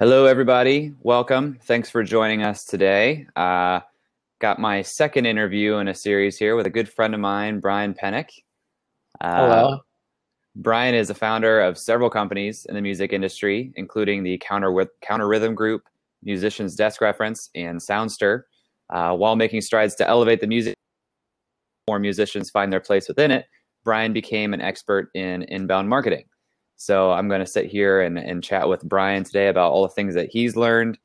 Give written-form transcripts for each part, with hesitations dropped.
Hello, everybody. Welcome. Thanks for joining us today. Got my second interview in a series here with a good friend of mine, Brian Penick. Hello. Brian is a founder of several companies in the music industry, including the Counter Rhythm Group, Musicians Desk Reference, and Soundstr. While making strides to elevate the music, more musicians find their place within it, Brian became an expert in inbound marketing. So I'm going to sit here and chat with Brian today about all the things that he's learned.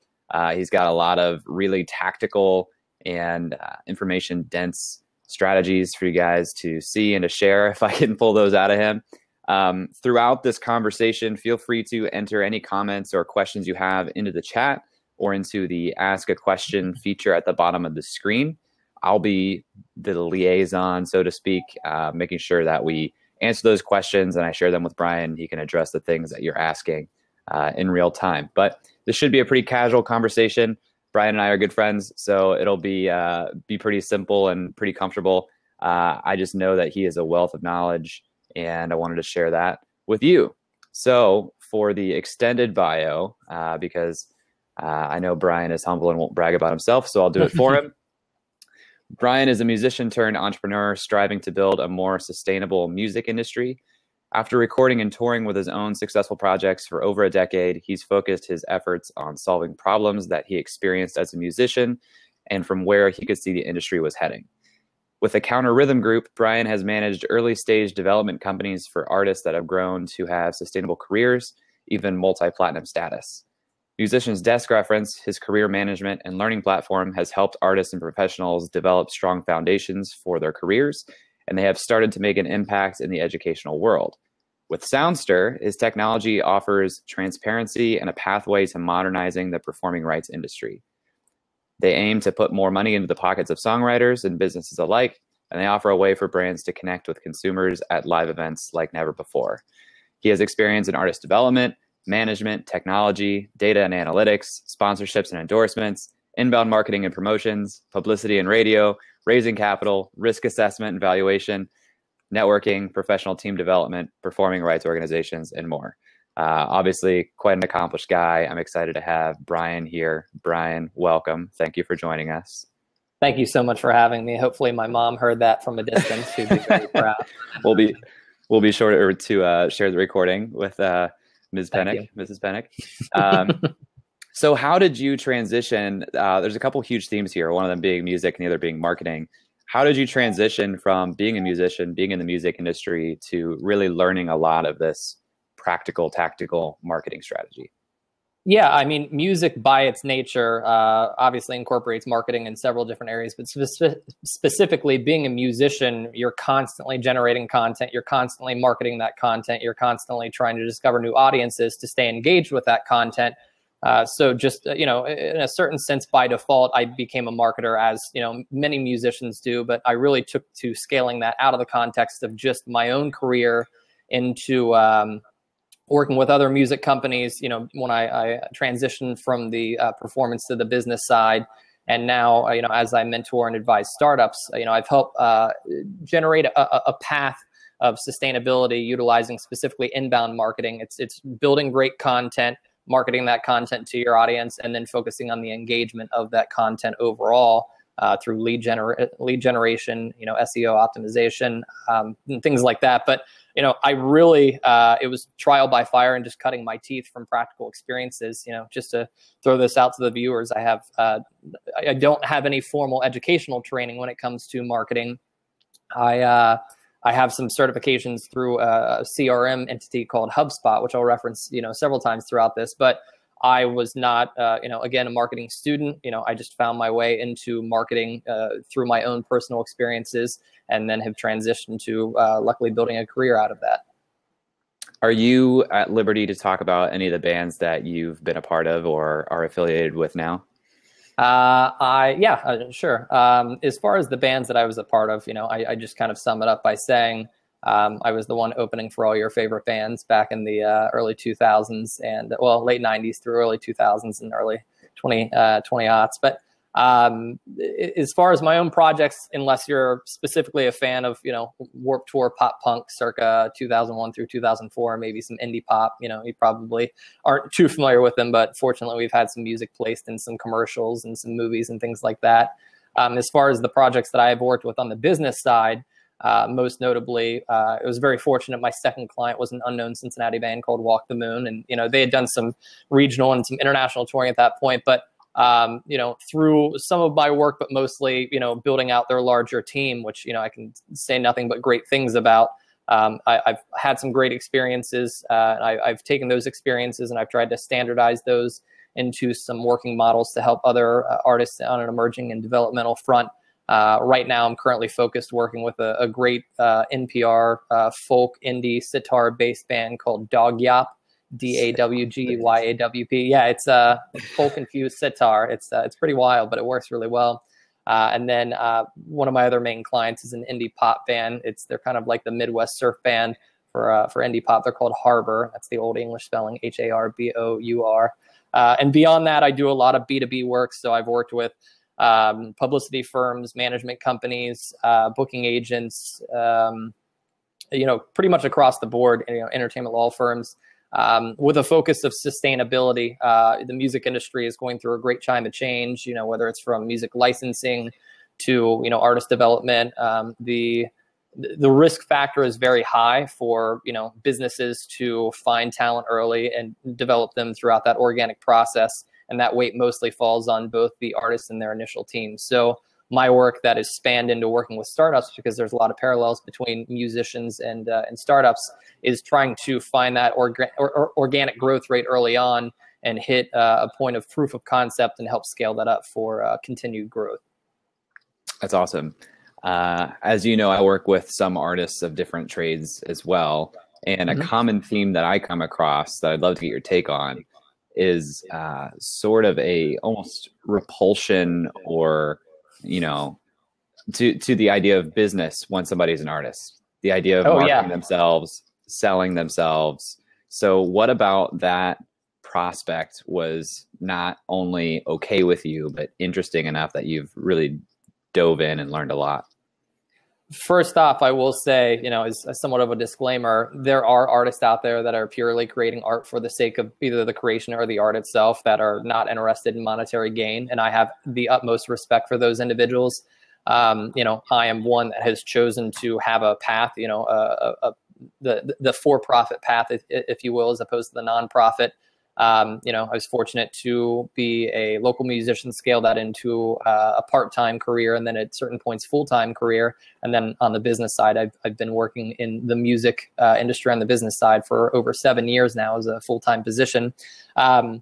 He's got a lot of really tactical and information-dense strategies for you guys to see and to share if I can pull those out of him. Throughout this conversation, feel free to enter any comments or questions you have into the chat or into the Ask a Question feature at the bottom of the screen. I'll be the liaison, so to speak, making sure that we answer those questions and I share them with Brian. He can address the things that you're asking in real time. But this should be a pretty casual conversation. Brian and I are good friends, so it'll be pretty simple and pretty comfortable. I just know that he is a wealth of knowledge, and I wanted to share that with you. So for the extended bio, because I know Brian is humble and won't brag about himself, so I'll do it for him. Brian is a musician turned entrepreneur striving to build a more sustainable music industry. After recording and touring with his own successful projects for over a decade, he's focused his efforts on solving problems that he experienced as a musician and from where he could see the industry was heading. With the Counter Rhythm Group, Brian has managed early stage development companies for artists that have grown to have sustainable careers, even multi-platinum status. Musicians Desk Reference, his career management and learning platform, has helped artists and professionals develop strong foundations for their careers, and they have started to make an impact in the educational world. With Soundstr, his technology offers transparency and a pathway to modernizing the performing rights industry. They aim to put more money into the pockets of songwriters and businesses alike, and they offer a way for brands to connect with consumers at live events like never before. He has experience in artist development, management, technology, data and analytics, sponsorships and endorsements, inbound marketing and promotions, publicity and radio, raising capital, risk assessment and valuation, networking, professional team development, performing rights organizations, and more. Obviously, quite an accomplished guy. I'm excited to have Brian here. Brian, welcome. Thank you for joining us. Thank you so much for having me. Hopefully my mom heard that from a distance. She'd be very proud. We'll be sure to share the recording with Ms. Penick, Mrs. Penick. So how did you transition? There's a couple huge themes here, one of them being music and the other being marketing. How did you transition from being a musician, being in the music industry, to really learning a lot of this practical, tactical marketing strategy? Yeah, I mean, music by its nature obviously incorporates marketing in several different areas, but specifically being a musician, you're constantly generating content, you're constantly marketing that content, you're constantly trying to discover new audiences to stay engaged with that content. So just, in a certain sense, by default, I became a marketer, as, many musicians do, but I really took to scaling that out of the context of just my own career into working with other music companies, when I transitioned from the performance to the business side. And now, as I mentor and advise startups, I've helped generate a path of sustainability utilizing specifically inbound marketing. It's building great content, marketing that content to your audience, and then focusing on the engagement of that content overall through lead generation, SEO optimization, and things like that. But I really, it was trial by fire and just cutting my teeth from practical experiences. Just to throw this out to the viewers, I don't have any formal educational training when it comes to marketing. I have some certifications through a CRM entity called HubSpot, which I'll reference, several times throughout this. But I was not, again, a marketing student. I just found my way into marketing through my own personal experiences, and then have transitioned to luckily building a career out of that. Are you at liberty to talk about any of the bands that you've been a part of or are affiliated with now? Sure. As far as the bands that I was a part of, I just kind of sum it up by saying I was the one opening for all your favorite bands back in the early 2000s and late 90s through early 2000s and early 20 aughts. But As far as my own projects, unless you're specifically a fan of, Warped Tour pop punk circa 2001 through 2004, maybe some indie pop, you probably aren't too familiar with them, but fortunately we've had some music placed in some commercials and some movies and things like that. As far as the projects that I've worked with on the business side, most notably, it was very fortunate. My second client was an unknown Cincinnati band called Walk the Moon. And, they had done some regional and some international touring at that point. But, through some of my work, but mostly, building out their larger team, which, I can say nothing but great things about. I've had some great experiences. I've taken those experiences and I've tried to standardize those into some working models to help other artists on an emerging and developmental front. Right now, I'm currently focused working with a great NPR folk indie sitar-based band called Dog Yap, DAWGYAWP. Yeah, it's folk-infused sitar. It's pretty wild, but it works really well. And then one of my other main clients is an indie pop band. They're kind of like the Midwest surf band for indie pop. They're called Harbor. That's the old English spelling, HARBOUR. And beyond that, I do a lot of B2B work. So I've worked with publicity firms, management companies, booking agents, pretty much across the board, entertainment law firms, with a focus of sustainability. The music industry is going through a great time of change, whether it's from music licensing to, artist development. The risk factor is very high for, businesses to find talent early and develop them throughout that organic process. And that weight mostly falls on both the artists and their initial teams. So my work that is spanned into working with startups, because there's a lot of parallels between musicians and startups, is trying to find that organic growth rate early on and hit a point of proof of concept and help scale that up for continued growth. That's awesome. As you know, I work with some artists of different trades as well. And a common theme that I come across that I'd love to get your take on is sort of a almost repulsion or, to the idea of business when somebody's an artist, the idea of marketing themselves, selling themselves. So what about that prospect was not only okay with you, but interesting enough that you've really dove in and learned a lot? First off, I will say, as somewhat of a disclaimer, there are artists out there that are purely creating art for the sake of either the creation or the art itself that are not interested in monetary gain. And I have the utmost respect for those individuals. I am one that has chosen to have a path, the for-profit path, if you will, as opposed to the nonprofit. I was fortunate to be a local musician, scale that into a part-time career, and then at certain points, full-time career. And then on the business side, I've been working in the music industry on the business side for over 7 years now as a full-time position. I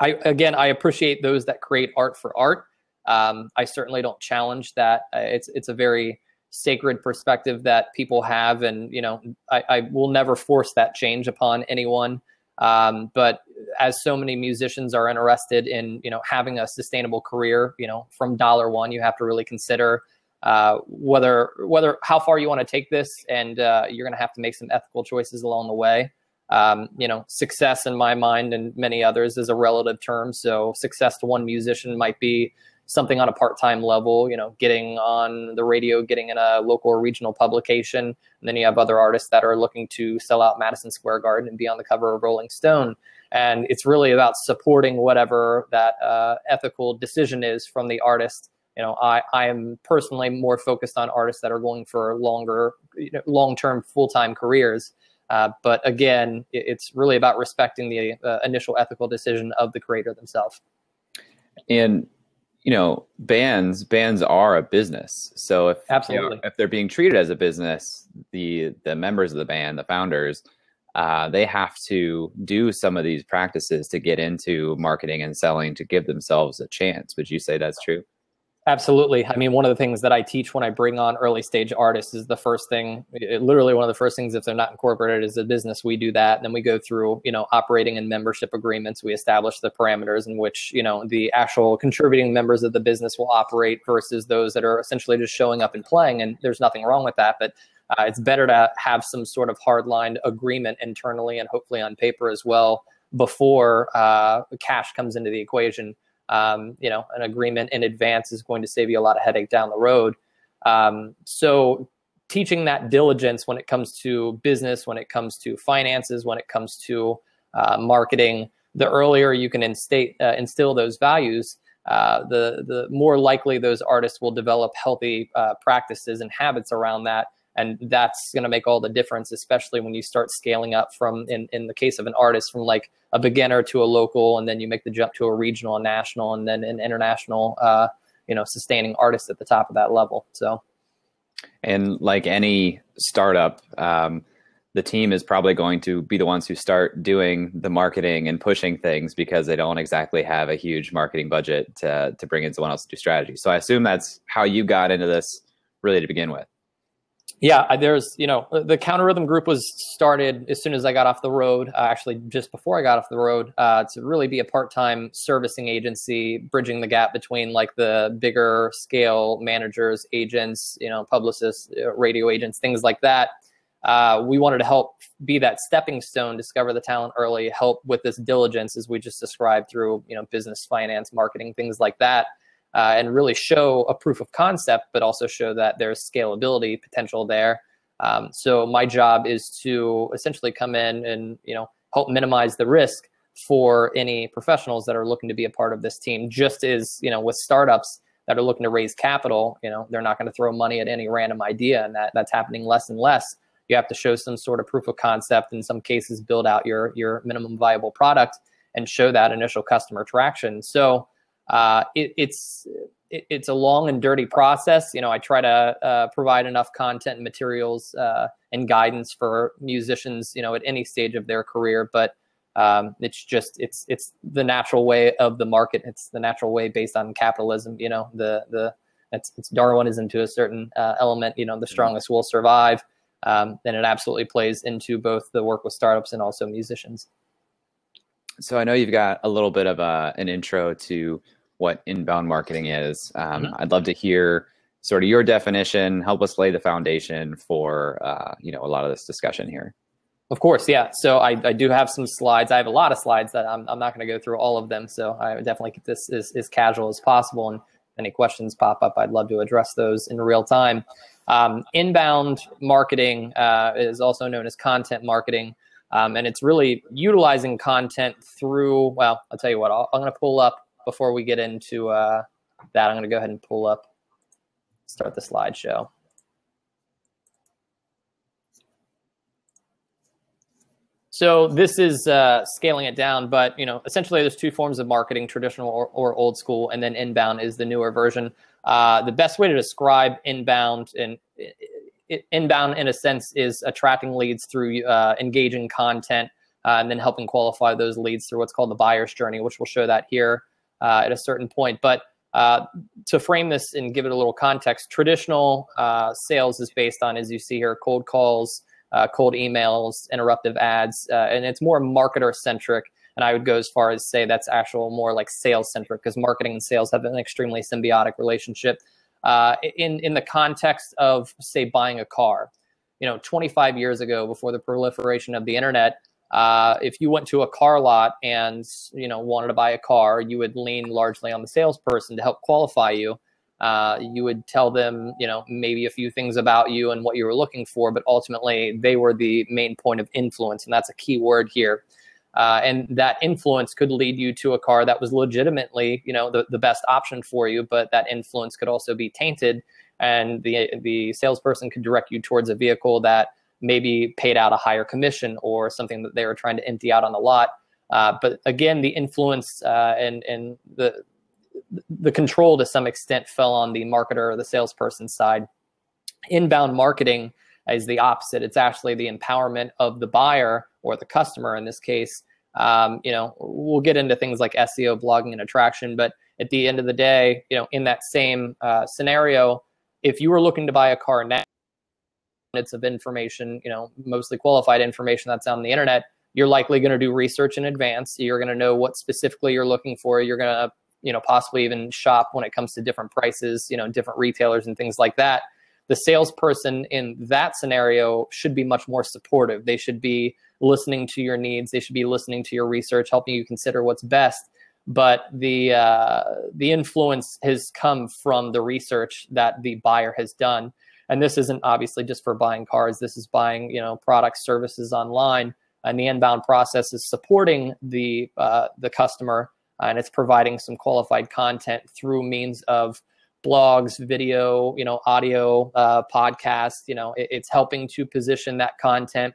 appreciate those that create art for art. I certainly don't challenge that. It's a very sacred perspective that people have, and I will never force that change upon anyone. But as so many musicians are interested in, having a sustainable career, from $1, you have to really consider whether how far you want to take this, and you're going to have to make some ethical choices along the way. Success in my mind and many others is a relative term. So success to one musician might be something on a part-time level, getting on the radio, getting in a local or regional publication. And then you have other artists that are looking to sell out Madison Square Garden and be on the cover of Rolling Stone. And it's really about supporting whatever that ethical decision is from the artist. I am personally more focused on artists that are going for longer, long-term full-time careers. But again, it's really about respecting the initial ethical decision of the creator themselves. And bands are a business. So if if they're being treated as a business, the members of the band, the founders, they have to do some of these practices to get into marketing and selling to give themselves a chance. Would you say that's true? Absolutely. I mean, one of the things that I teach when I bring on early stage artists is the first thing, literally one of the first things, if they're not incorporated as a business, we do that. And then we go through, operating and membership agreements. We establish the parameters in which, the actual contributing members of the business will operate versus those that are essentially just showing up and playing. And there's nothing wrong with that, but it's better to have some sort of hard-lined agreement internally and hopefully on paper as well before cash comes into the equation. an agreement in advance is going to save you a lot of headache down the road. So teaching that diligence when it comes to business, when it comes to finances, when it comes to marketing, the earlier you can instill those values, the more likely those artists will develop healthy practices and habits around that. And that's going to make all the difference, especially when you start scaling up from, in the case of an artist, from like a beginner to a local, and then you make the jump to a regional and national, and then an international, sustaining artist at the top of that level. So, and like any startup, the team is probably going to be the ones who start doing the marketing and pushing things because they don't exactly have a huge marketing budget to bring in someone else to do strategy. So I assume that's how you got into this really to begin with. Yeah, there's, the Counter Rhythm group was started as soon as I got off the road, actually just before I got off the road, to really be a part-time servicing agency, bridging the gap between like the bigger scale managers, agents, publicists, radio agents, things like that. We wanted to help be that stepping stone, discover the talent early, help with this diligence, as we just described, through, business, finance, marketing, things like that. And really show a proof of concept, but also show that there's scalability potential there. So my job is to essentially come in and, help minimize the risk for any professionals that are looking to be a part of this team. Just as, with startups that are looking to raise capital, they're not going to throw money at any random idea, and that's happening less and less. You have to show some sort of proof of concept, in some cases build out your minimum viable product and show that initial customer traction. So it's a long and dirty process. I try to provide enough content and materials and guidance for musicians, at any stage of their career. But it's the natural way of the market. It's the natural way based on capitalism. It's Darwinism to a certain element. The strongest will survive. And it absolutely plays into both the work with startups and also musicians. So I know you've got a little bit of an intro to what inbound marketing is. I'd love to hear sort of your definition, help us lay the foundation for, a lot of this discussion here. Of course, yeah. So I do have some slides. I have a lot of slides that I'm not going to go through all of them. So I would definitely keep this as casual as possible. And if any questions pop up, I'd love to address those in real time. Inbound marketing is also known as content marketing. And it's really utilizing content through, well, I'll tell you what, I'm going to pull up, before we get into that, I'm going to go ahead and start the slideshow. So this is scaling it down, but essentially there's two forms of marketing: traditional or old school, and then inbound is the newer version. The best way to describe inbound, in a sense, is attracting leads through engaging content, and then helping qualify those leads through what's called the buyer's journey, which we'll show that here at a certain point. But to frame this and give it a little context, traditional sales is based on, as you see here, cold calls, cold emails, interruptive ads, and it's more marketer centric. And I would go as far as say that's actual more like sales centric, because marketing and sales have an extremely symbiotic relationship. In the context of, say, buying a car, 25 years ago, before the proliferation of the internet, if you went to a car lot and wanted to buy a car, you would lean largely on the salesperson to help qualify you. You would tell them, maybe a few things about you and what you were looking for, but ultimately they were the main point of influence, and that's a key word here. And that influence could lead you to a car that was legitimately, the best option for you, but that influence could also be tainted, and the salesperson could direct you towards a vehicle that maybe paid out a higher commission or something that they were trying to empty out on the lot. But again, the influence and the control to some extent fell on the marketer or the salesperson side. Inbound marketing is the opposite. It's actually the empowerment of the buyer, or the customer in this case. We'll get into things like SEO, blogging, and attraction, but at the end of the day, in that same scenario, if you were looking to buy a car now, it's of information, mostly qualified information that's on the internet, you're likely going to do research in advance. You're going to know what specifically you're looking for. You're going to, possibly even shop when it comes to different prices, different retailers and things like that. The salesperson in that scenario should be much more supportive. They should be listening to your needs. They should be listening to your research, helping you consider what's best. but the influence has come from the research that the buyer has done. And this isn't obviously just for buying cars. This is buying, products, services online, and the inbound process is supporting the customer, and it's providing some qualified content through means of blogs, video, audio, podcasts. It's helping to position that content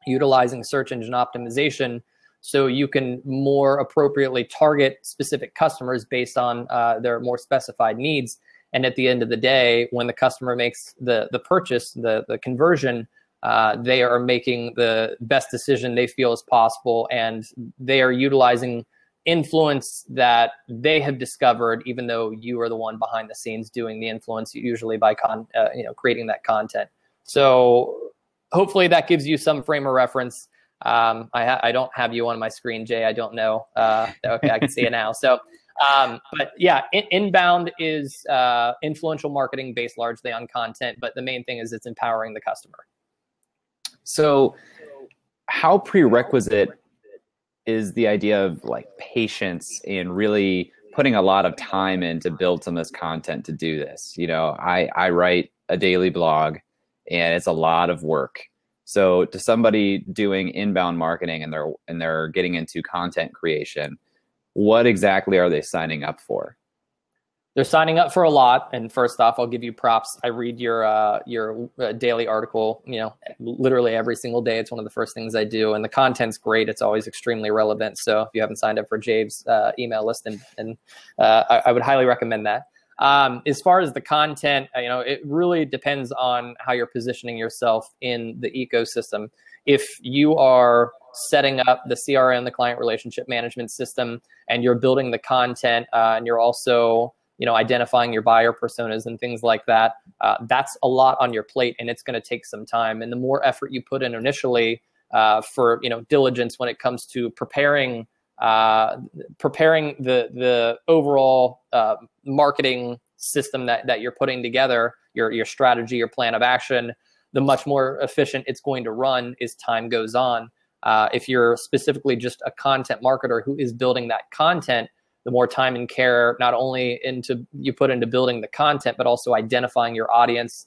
utilizing search engine optimization, so you can more appropriately target specific customers based on their more specified needs. And at the end of the day, when the customer makes the purchase, the conversion, they are making the best decision they feel is possible, and they are utilizing influence that they have discovered, even though you are the one behind the scenes doing the influence, usually by creating that content. So hopefully that gives you some frame of reference. I don't have you on my screen, Jay. I don't know. Okay, I can see it now. So, but yeah, inbound is influential marketing based largely on content, but the main thing is it's empowering the customer. So how prerequisite is the idea of like patience and really putting a lot of time in to build some of this content to do this? I write a daily blog, and it's a lot of work. So to somebody doing inbound marketing and they're getting into content creation, what exactly are they signing up for? They're signing up for a lot. And first off, I'll give you props. I read your daily article, literally every single day. It's one of the first things I do, and the content's great. It's always extremely relevant. So if you haven't signed up for Jabe's email list, and I would highly recommend that. As far as the content, it really depends on how you're positioning yourself in the ecosystem. If you are setting up the CRM, the client relationship management system, and you're building the content, and you're also identifying your buyer personas and things like that, that's a lot on your plate, and it's going to take some time. And the more effort you put in initially for diligence when it comes to preparing the overall marketing system that you're putting together, your strategy, your plan of action, the much more efficient it's going to run as time goes on. If you're specifically just a content marketer who is building that content, the more time and care not only you put into building the content, but also identifying your audience,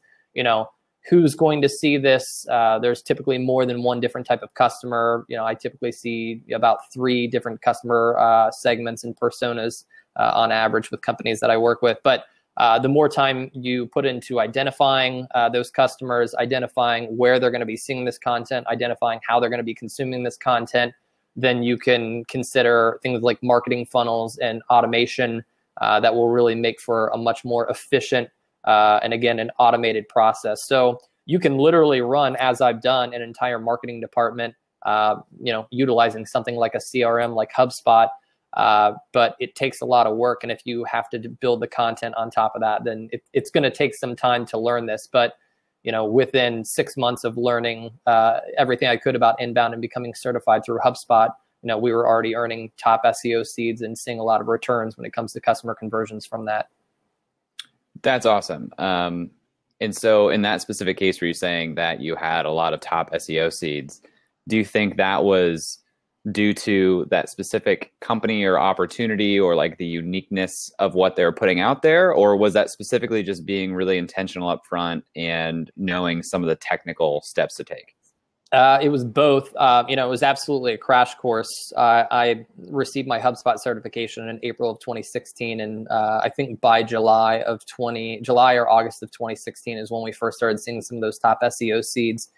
who's going to see this. There's typically more than one different type of customer. I typically see about 3 different customer segments and personas on average with companies that I work with. But the more time you put into identifying those customers, identifying where they're going to be seeing this content, identifying how they're going to be consuming this content, then you can consider things like marketing funnels and automation that will really make for a much more efficient and again, an automated process. So you can literally run, as I've done, an entire marketing department, utilizing something like a CRM like HubSpot, but it takes a lot of work. And if you have to build the content on top of that, then it's going to take some time to learn this. But within 6 months of learning everything I could about inbound and becoming certified through HubSpot, we were already earning top SEO seeds and seeing a lot of returns when it comes to customer conversions from that. That's awesome. And so in that specific case where you're saying that you had a lot of top SEO seeds, do you think that was due to that specific company or opportunity, or like the uniqueness of what they're putting out there? Or was that specifically just being really intentional up front and knowing some of the technical steps to take? It was both. It was absolutely a crash course. I received my HubSpot certification in April of 2016, and I think by July or August of 2016 is when we first started seeing some of those top SEO seeds.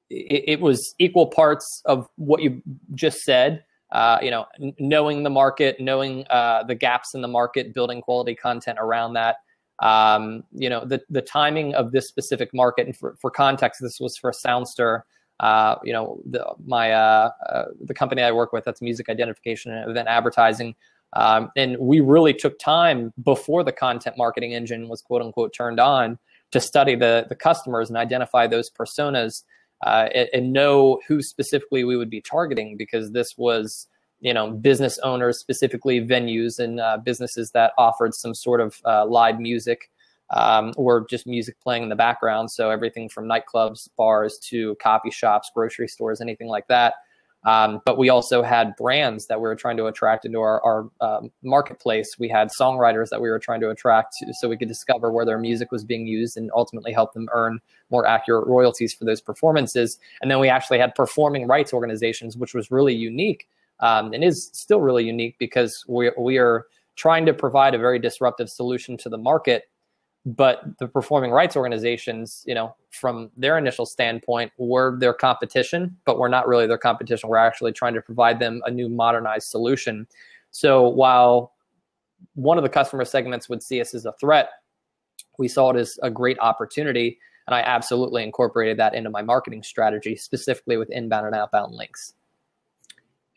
It was equal parts of what you just said. Knowing the market, knowing the gaps in the market, building quality content around that. The timing of this specific market, and for context, this was for Soundstr. The company I work with, that's music identification and event advertising. And we really took time before the content marketing engine was quote unquote turned on to study the customers and identify those personas, and know who specifically we would be targeting, because this was, business owners, specifically venues and businesses that offered some sort of live music or just music playing in the background. So everything from nightclubs, bars to coffee shops, grocery stores, anything like that. But we also had brands that we were trying to attract into our marketplace. We had songwriters that we were trying to attract so we could discover where their music was being used and ultimately help them earn more accurate royalties for those performances. And then we actually had performing rights organizations, which was really unique and is still really unique because we are trying to provide a very disruptive solution to the market. But the performing rights organizations, from their initial standpoint, were their competition, but we're not really their competition. We're actually trying to provide them a new modernized solution. So while one of the customer segments would see us as a threat, we saw it as a great opportunity. And I absolutely incorporated that into my marketing strategy, specifically with inbound and outbound links.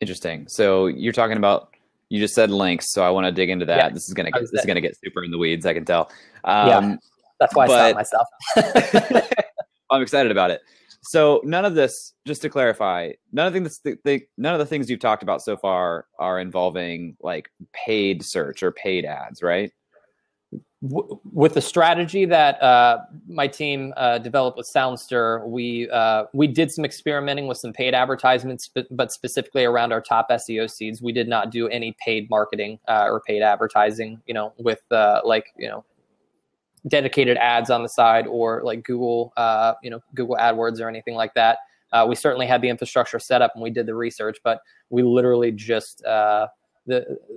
Interesting. So you're talking about, you just said links, so I want to dig into that. Yeah, this is gonna get super in the weeds, I can tell. Yeah, that's why I stopped myself. I'm excited about it. So none of this, just to clarify, none of the things you've talked about so far are involving like paid search or paid ads, right? With the strategy that my team developed with Soundstr, we did some experimenting with some paid advertisements, but specifically around our top SEO seeds. We did not do any paid marketing or paid advertising, with dedicated ads on the side or like Google, Google AdWords or anything like that. We certainly had the infrastructure set up and we did the research, but we literally just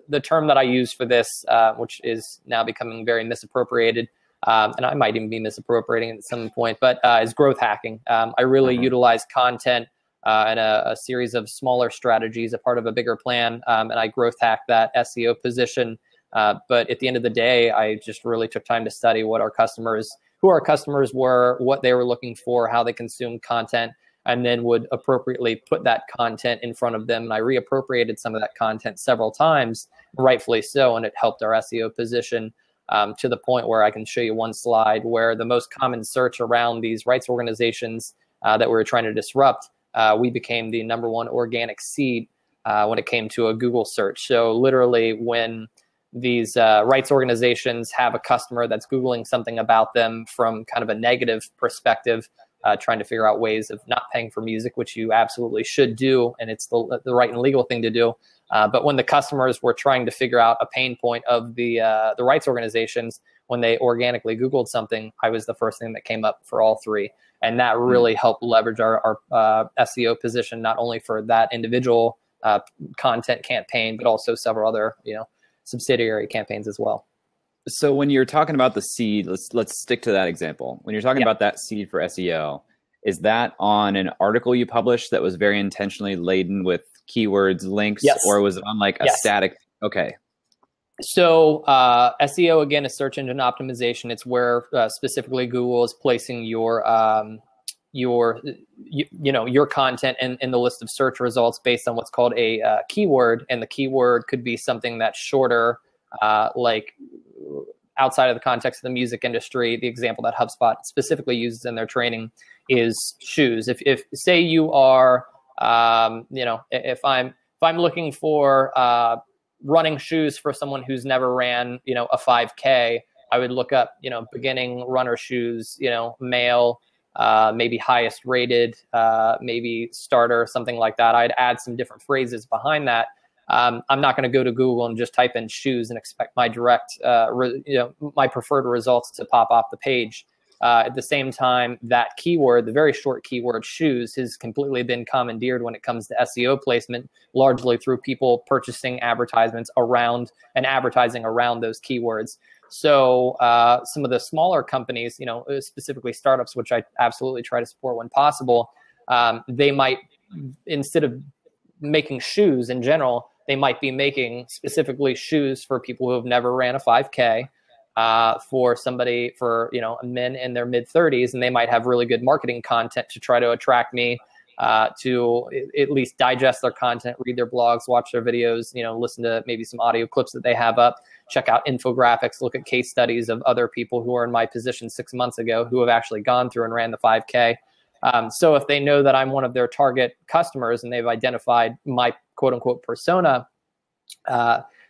the term that I use for this, which is now becoming very misappropriated, and I might even be misappropriating it at some point, but is growth hacking. I really utilize content and a series of smaller strategies, a part of a bigger plan, and I growth hack that SEO position. But at the end of the day, I just really took time to study who our customers were, what they were looking for, how they consume content, and then would appropriately put that content in front of them. And I reappropriated some of that content several times, rightfully so, and it helped our SEO position to the point where I can show you one slide where the most common search around these rights organizations that we were trying to disrupt, we became the #1 organic seed when it came to a Google search. So literally when these rights organizations have a customer that's Googling something about them from kind of a negative perspective, trying to figure out ways of not paying for music, which you absolutely should do, and it's the right and legal thing to do. But when the customers were trying to figure out a pain point of the rights organizations, when they organically Googled something, I was the first thing that came up for all three. And that really helped leverage our SEO position, not only for that individual content campaign, but also several other, subsidiary campaigns as well. So when you're talking about the seed, let's stick to that example. When you're talking about that seed for SEO, is that on an article you published that was very intentionally laden with keywords, links, or was it on like a static? Okay. So SEO, again, is search engine optimization. It's where specifically Google is placing your content in the list of search results based on what's called a keyword. And the keyword could be something that's shorter, like outside of the context of the music industry. The example that HubSpot specifically uses in their training is shoes. If say you are, if I'm looking for running shoes for someone who's never ran, a 5K, I would look up, beginning runner shoes, male, maybe highest rated, maybe starter, something like that. I'd add some different phrases behind that. I'm not going to go to Google and just type in shoes and expect my direct, my preferred results to pop off the page. At the same time, that keyword, the very short keyword shoes, has completely been commandeered when it comes to SEO placement, largely through people purchasing advertisements around and advertising around those keywords. So some of the smaller companies, specifically startups, which I absolutely try to support when possible, they might, instead of making shoes in general, they might be making specifically shoes for people who have never ran a 5K, for somebody, for men in their mid-30s, and they might have really good marketing content to try to attract me to at least digest their content, read their blogs, watch their videos, listen to maybe some audio clips that they have up, check out infographics, look at case studies of other people who are in my position 6 months ago who have actually gone through and ran the 5K. So if they know that I'm one of their target customers and they've identified my quote unquote persona,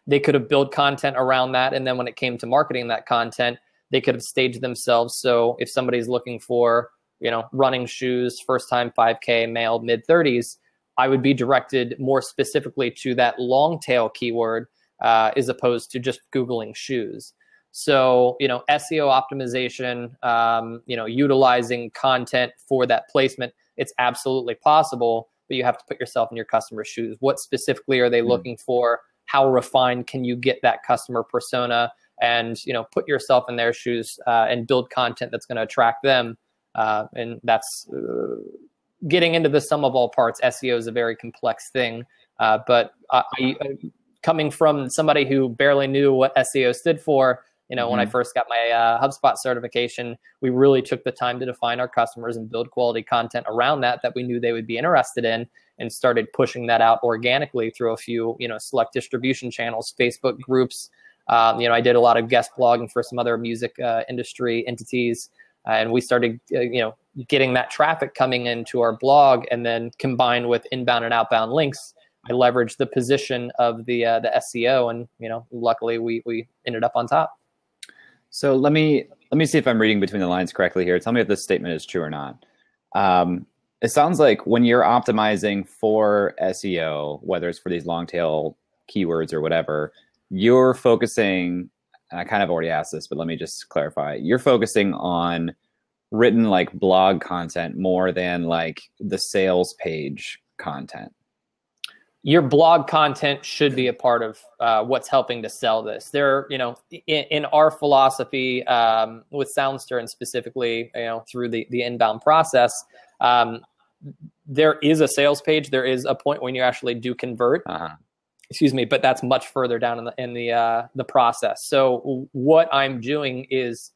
they could have built content around that. And then when it came to marketing that content, they could have staged themselves. So if somebody's looking for, running shoes, first time 5K, male, mid-30s, I would be directed more specifically to that long tail keyword as opposed to just Googling shoes. So, SEO optimization, utilizing content for that placement, it's absolutely possible, but you have to put yourself in your customer's shoes. What specifically are they looking for? How refined can you get that customer persona? And, put yourself in their shoes and build content that's going to attract them. And that's getting into the sum of all parts. SEO is a very complex thing, but I coming from somebody who barely knew what SEO stood for, when I first got my HubSpot certification, we really took the time to define our customers and build quality content around that we knew they would be interested in, and started pushing that out organically through a few, select distribution channels, Facebook groups. I did a lot of guest blogging for some other music industry entities, and we started, getting that traffic coming into our blog, and then combined with inbound and outbound links, I leveraged the position of the SEO, and luckily we ended up on top. So let me see if I'm reading between the lines correctly here. Tell me if this statement is true or not. It sounds like when you're optimizing for SEO, whether it's for these long tail keywords or whatever, you're focusing, and I kind of already asked this, but let me just clarify. You're focusing on written like blog content more than like the sales page content. Your blog content should be a part of what's helping to sell this. There, in our philosophy with Soundstr, and specifically, through the inbound process, there is a sales page. There is a point when you actually do convert. Excuse me, but that's much further down in the process. So what I'm doing is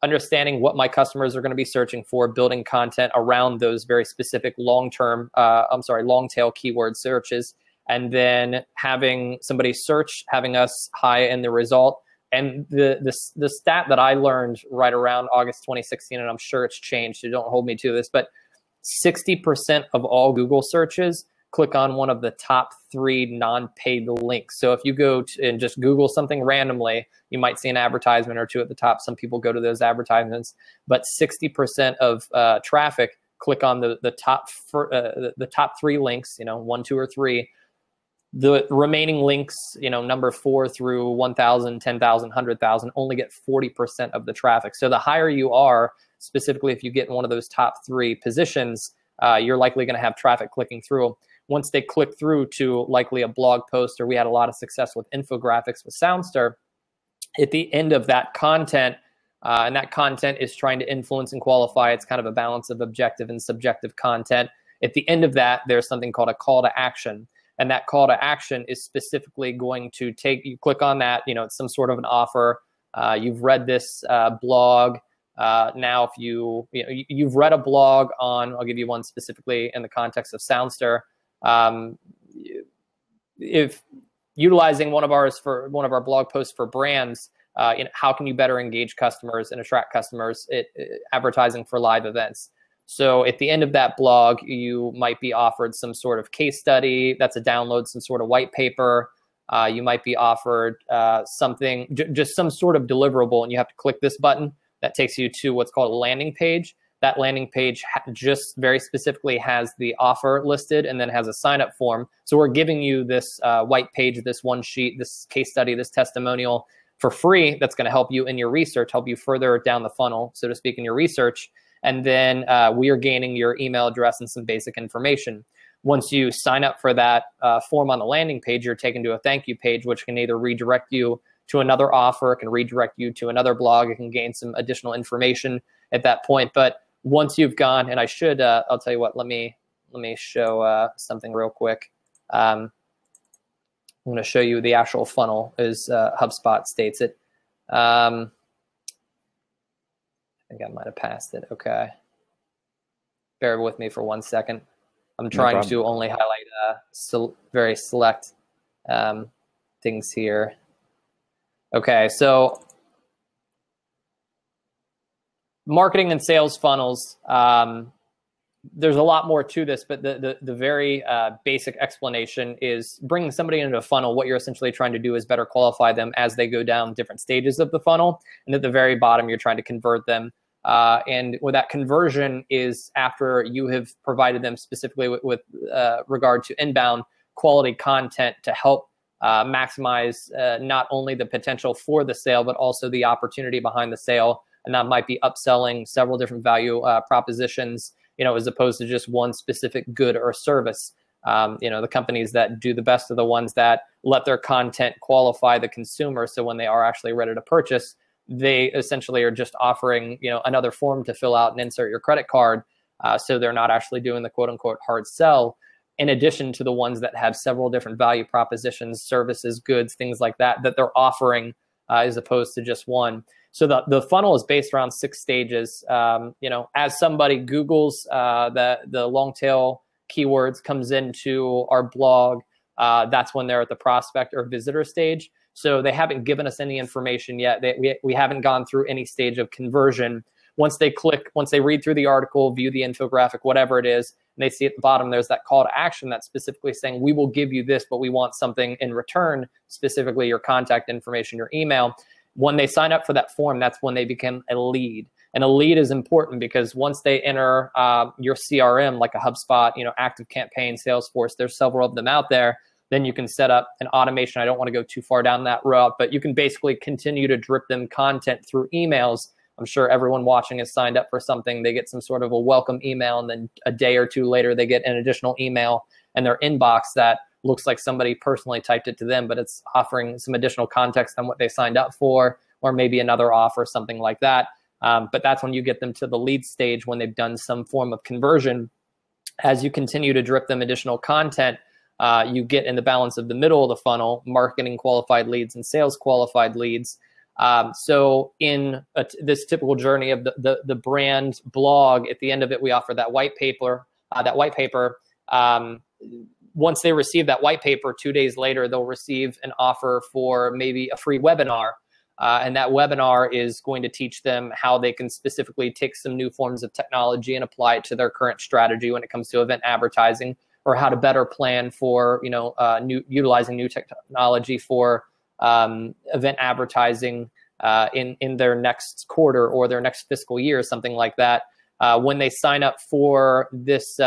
understanding what my customers are going to be searching for, building content around those very specific long tail keyword searches, and then having somebody search, having us high in the result. And the stat that I learned right around August 2016, and I'm sure it's changed, so don't hold me to this, but 60% of all Google searches click on one of the top 3 non-paid links. So if you go and just Google something randomly, you might see an advertisement or two at the top. Some people go to those advertisements, but 60% of traffic click on the top 3 links, 1, 2, or 3. The remaining links, number 4 through 1,000, 10,000, 100,000, only get 40% of the traffic. So the higher you are, specifically if you get in one of those top 3 positions, you're likely going to have traffic clicking through. Once they click through to likely a blog post, or we had a lot of success with infographics with Soundstr, at the end of that content, and that content is trying to influence and qualify. It's kind of a balance of objective and subjective content. At the end of that, there's something called a call to action. And that call to action is specifically going to you click on that, it's some sort of an offer. You've read this blog. Now, if you've read a blog on, I'll give you one specifically in the context of Soundstr. If utilizing one of our blog posts for brands, how can you better engage customers and attract customers? Advertising for live events. So at the end of that blog, you might be offered some sort of case study. That's a download, some sort of white paper. You might be offered something, just some sort of deliverable, and you have to click this button. That takes you to what's called a landing page. That landing page just very specifically has the offer listed, and then has a sign-up form. So we're giving you this white page, this one sheet, this case study, this testimonial for free. That's going to help you in your research, help you further down the funnel, so to speak, in your research. And then we are gaining your email address and some basic information. Once you sign up for that form on the landing page, you're taken to a thank you page, which can either redirect you to another offer, it can redirect you to another blog, it can gain some additional information at that point. But once you've gone, and I should, I'll tell you what, let me show something real quick. I'm going to show you the actual funnel as HubSpot states it. I think I might have passed it. Okay. Bear with me for 1 second. I'm trying to only highlight very select things here. Okay, so marketing and sales funnels, there's a lot more to this, but the very basic explanation is bringing somebody into a funnel. What you're essentially trying to do is better qualify them as they go down different stages of the funnel. And at the very bottom, you're trying to convert them And with that conversion is after you have provided them specifically with regard to inbound quality content to help maximize not only the potential for the sale, but also the opportunity behind the sale. And that might be upselling several different value propositions, as opposed to just one specific good or service. The companies that do the best are the ones that let their content qualify the consumer. So when they are actually ready to purchase, they essentially are just offering, another form to fill out and insert your credit card. So they're not actually doing the quote unquote hard sell, in addition to the ones that have several different value propositions, services, goods, things like that they're offering as opposed to just one. So the funnel is based around 6 stages. As somebody Googles the long tail keywords, comes into our blog, that's when they're at the prospect or visitor stage. So they haven't given us any information yet. We haven't gone through any stage of conversion. Once they read through the article, view the infographic, whatever it is, and they see at the bottom, there's that call to action that's specifically saying, we will give you this, but we want something in return, specifically your contact information, your email. When they sign up for that form, that's when they become a lead. And a lead is important because once they enter your CRM, like a HubSpot, ActiveCampaign, Salesforce, there's several of them out there, then you can set up an automation. I don't want to go too far down that route, but you can basically continue to drip them content through emails. I'm sure everyone watching has signed up for something. They get some sort of a welcome email, and then a day or two later, they get an additional email in their inbox that looks like somebody personally typed it to them, but it's offering some additional context on what they signed up for, or maybe another offer, something like that. But that's when you get them to the lead stage, when they've done some form of conversion. As you continue to drip them additional content, you get in the balance of the middle of the funnel, marketing qualified leads and sales qualified leads. So in this typical journey of the brand blog, at the end of it, we offer that white paper. Once they receive that white paper, 2 days later, they'll receive an offer for maybe a free webinar. And that webinar is going to teach them how they can specifically take some new forms of technology and apply it to their current strategy when it comes to event advertising, or how to better plan for, utilizing new technology for event advertising in their next quarter or their next fiscal year, something like that. When they sign up for this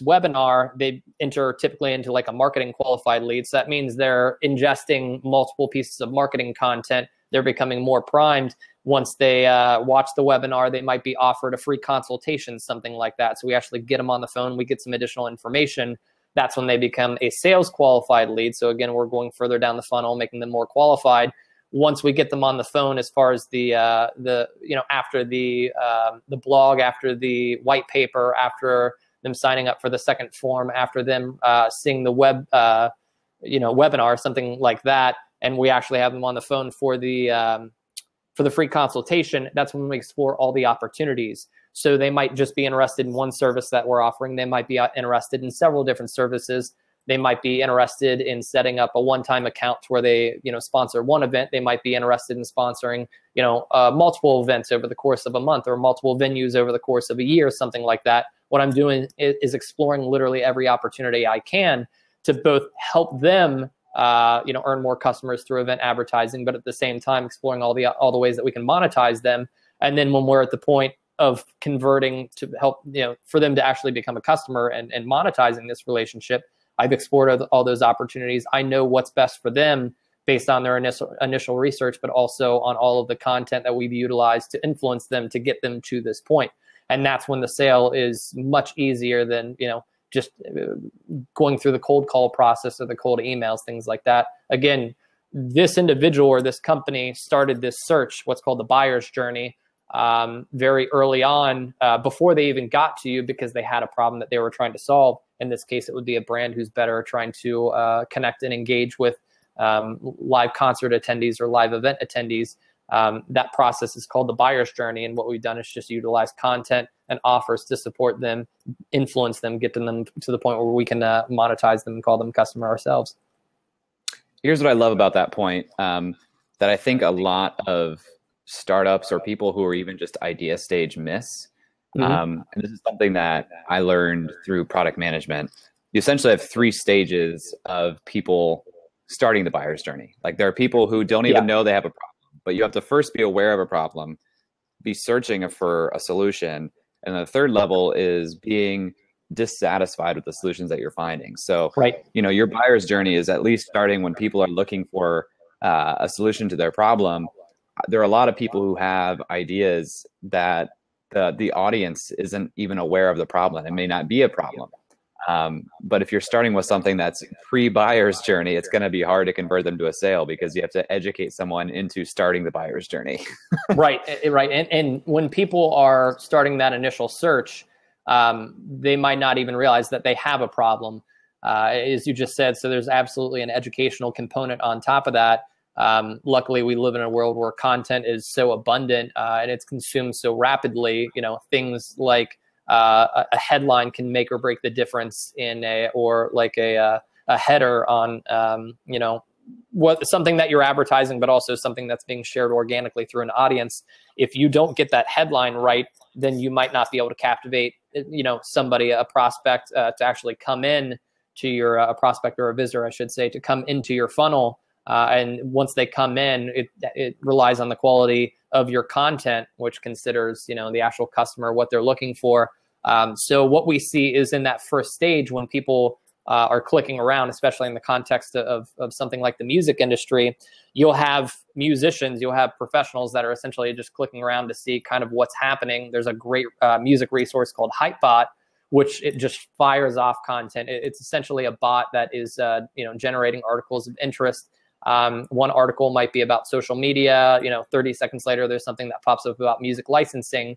webinar, they enter typically into like a marketing qualified lead. So that means they're ingesting multiple pieces of marketing content. They're becoming more primed. Once they watch the webinar, they might be offered a free consultation, something like that. So we actually get them on the phone. We get some additional information. That's when they become a sales qualified lead. So again, we're going further down the funnel, making them more qualified. Once we get them on the phone, as far as after the blog, after the white paper, after them signing up for the second form, after them seeing the webinar, something like that, and we actually have them on the phone for the free consultation, that's when we explore all the opportunities. So they might just be interested in one service that we're offering. They might be interested in several different services. They might be interested in setting up a one-time account where they, sponsor one event. They might be interested in sponsoring, multiple events over the course of a month, or multiple venues over the course of a year, something like that. What I'm doing is exploring literally every opportunity I can to both help them, earn more customers through event advertising, but at the same time exploring all the ways that we can monetize them. And then when we're at the point of converting to help, for them to actually become a customer and monetizing this relationship, I've explored all those opportunities. I know what's best for them based on their initial research, but also on all of the content that we've utilized to influence them to get them to this point. And that's when the sale is much easier than, just going through the cold call process or the cold emails, things like that. Again, this individual or this company started this search, what's called the buyer's journey, very early on, before they even got to you, because they had a problem that they were trying to solve. In this case, it would be a brand who's better trying to connect and engage with live concert attendees or live event attendees. That process is called the buyer's journey. And what we've done is just utilize content and offers to support them, influence them, get them to the point where we can monetize them and call them a customer ourselves. Here's what I love about that point, that I think a lot of startups or people who are even just idea stage miss. And this is something that I learned through product management. You essentially have 3 stages of people starting the buyer's journey. Like, there are people who don't even know they have a problem, but you have to first be aware of a problem. be searching for a solution. And the third level is being dissatisfied with the solutions that you're finding. So, right. your buyer's journey is at least starting when people are looking for a solution to their problem. There are a lot of people who have ideas that the audience isn't even aware of the problem. It may not be a problem. But if you're starting with something that's pre-buyer's journey, it's going to be hard to convert them to a sale because you have to educate someone into starting the buyer's journey. Right. And when people are starting that initial search, they might not even realize that they have a problem, as you just said. So there's absolutely an educational component on top of that. Luckily, we live in a world where content is so abundant and it's consumed so rapidly. Things like a headline can make or break the difference in a header on something that you're advertising, but also something that's being shared organically through an audience. If you don't get that headline right, then you might not be able to captivate somebody, a prospect, to actually come in to your a prospect or a visitor, I should say, to come into your funnel. And once they come in, it relies on the quality of your content, which considers the actual customer, what they're looking for. So what we see is in that first stage when people are clicking around, especially in the context of something like the music industry, you'll have musicians, you'll have professionals that are essentially just clicking around to see kind of what's happening. There's a great music resource called Hypebot, which it just fires off content. It's essentially a bot that is generating articles of interest. One article might be about social media. 30 seconds later, there's something that pops up about music licensing,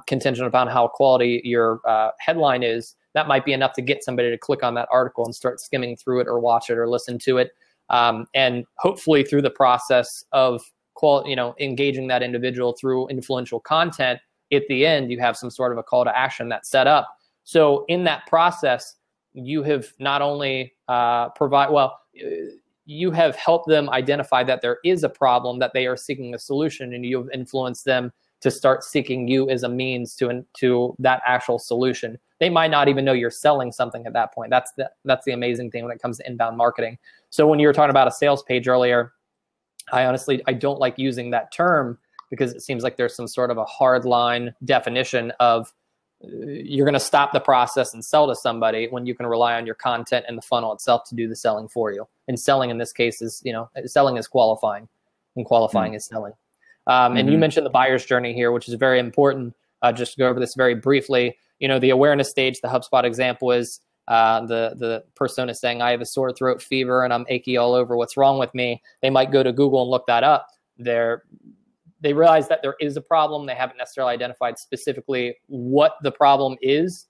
contingent upon how quality your headline is. That might be enough to get somebody to click on that article and start skimming through it or watch it or listen to it. And hopefully through the process of engaging that individual through influential content, at the end, you have some sort of a call to action that's set up. So in that process, you have not only you have helped them identify that there is a problem, that they are seeking a solution, and you've influenced them to start seeking you as a means to that actual solution. They might not even know you're selling something at that point. That's the amazing thing when it comes to inbound marketing. So when you were talking about a sales page earlier, I don't like using that term because it seems like there's some sort of a hard line definition of you're going to stop the process and sell to somebody when you can rely on your content and the funnel itself to do the selling for you. And selling in this case is, selling is qualifying, and qualifying is selling. And you mentioned the buyer's journey here, which is very important. Just to go over this very briefly, the awareness stage, the HubSpot example is the persona saying, I have a sore throat fever and I'm achy all over. What's wrong with me? They might go to Google and look that up. They realize that there is a problem. They haven't necessarily identified specifically what the problem is.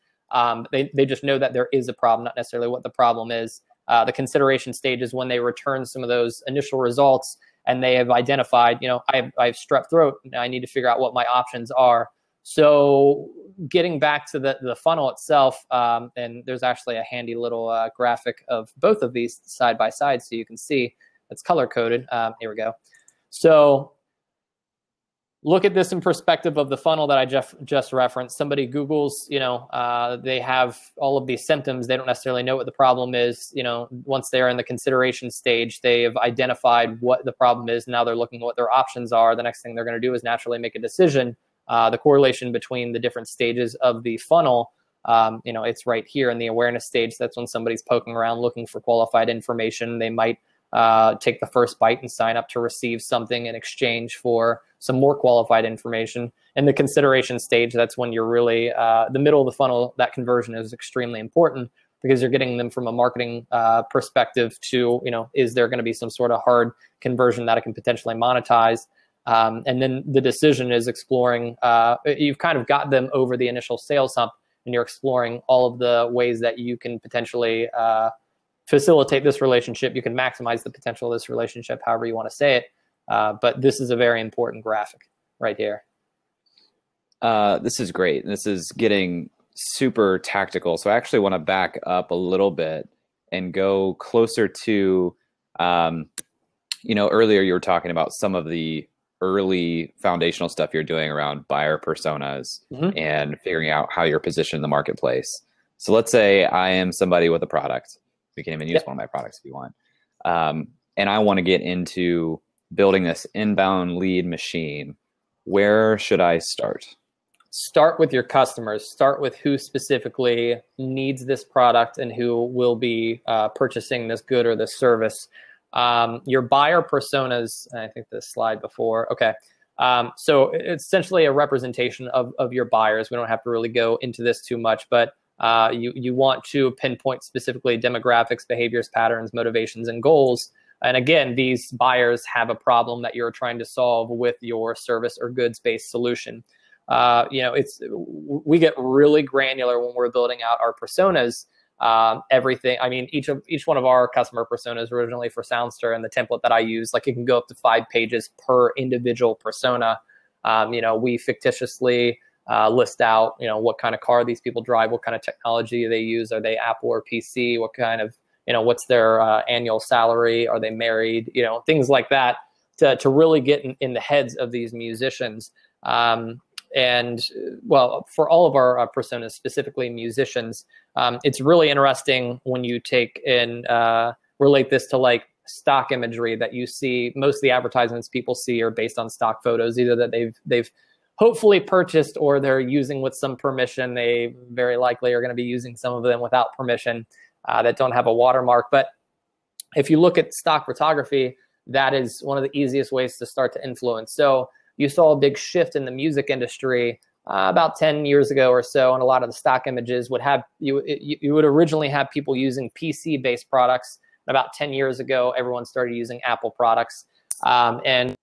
They just know that there is a problem, not necessarily what the problem is. The consideration stage is when they return some of those initial results and they have identified, I have strep throat. I need to figure out what my options are. So getting back to the funnel itself, and there's actually a handy little graphic of both of these side by side so you can see it's color coded. Here we go. So look at this in perspective of the funnel that I just referenced. Somebody Googles, they have all of these symptoms. They don't necessarily know what the problem is. Once they're in the consideration stage, they have identified what the problem is. Now they're looking at what their options are. The next thing they're going to do is naturally make a decision. The correlation between the different stages of the funnel, it's right here in the awareness stage. That's when somebody's poking around looking for qualified information. They might take the first bite and sign up to receive something in exchange for some more qualified information. In the consideration stage, that's when you're really, the middle of the funnel, that conversion is extremely important because you're getting them from a marketing perspective to, is there going to be some sort of hard conversion that I can potentially monetize? And then the decision is exploring, you've kind of got them over the initial sales hump and you're exploring all of the ways that you can potentially facilitate this relationship. You can maximize the potential of this relationship, however you want to say it. But this is a very important graphic right here. This is great. This is getting super tactical. So I actually want to back up a little bit and go closer to, earlier you were talking about some of the early foundational stuff you're doing around buyer personas and figuring out how you're positioned in the marketplace. So let's say I am somebody with a product. We can even use one of my products if you want. And I want to get into building this inbound lead machine Where should I start? Start with your customers. Start with who specifically needs this product and who will be purchasing this good or this service. Your buyer personas, I think this slide before, okay. So it's essentially a representation of your buyers. We don't have to really go into this too much, but you want to pinpoint specifically demographics, behaviors, patterns, motivations, and goals. And again, these buyers have a problem that you're trying to solve with your service or goods-based solution. We get really granular when we're building out our personas. Everything. I mean, each one of our customer personas originally for Soundstr, and the template that I use, like, it can go up to 5 pages per individual persona. We fictitiously list out, what kind of car these people drive, what kind of technology they use. Are they Apple or PC? What kind of, what's their annual salary? Are they married? Things like that to really get in the heads of these musicians. And well, for all of our personas, specifically musicians, it's really interesting when you take and relate this to like stock imagery that you see. Most of the advertisements people see are based on stock photos, either that they've hopefully purchased or they're using with some permission. They very likely are going to be using some of them without permission that don't have a watermark. But if you look at stock photography, that is one of the easiest ways to start to influence. So you saw a big shift in the music industry about 10 years ago or so, and a lot of the stock images would have, you would originally have people using PC-based products. About 10 years ago, everyone started using Apple products. And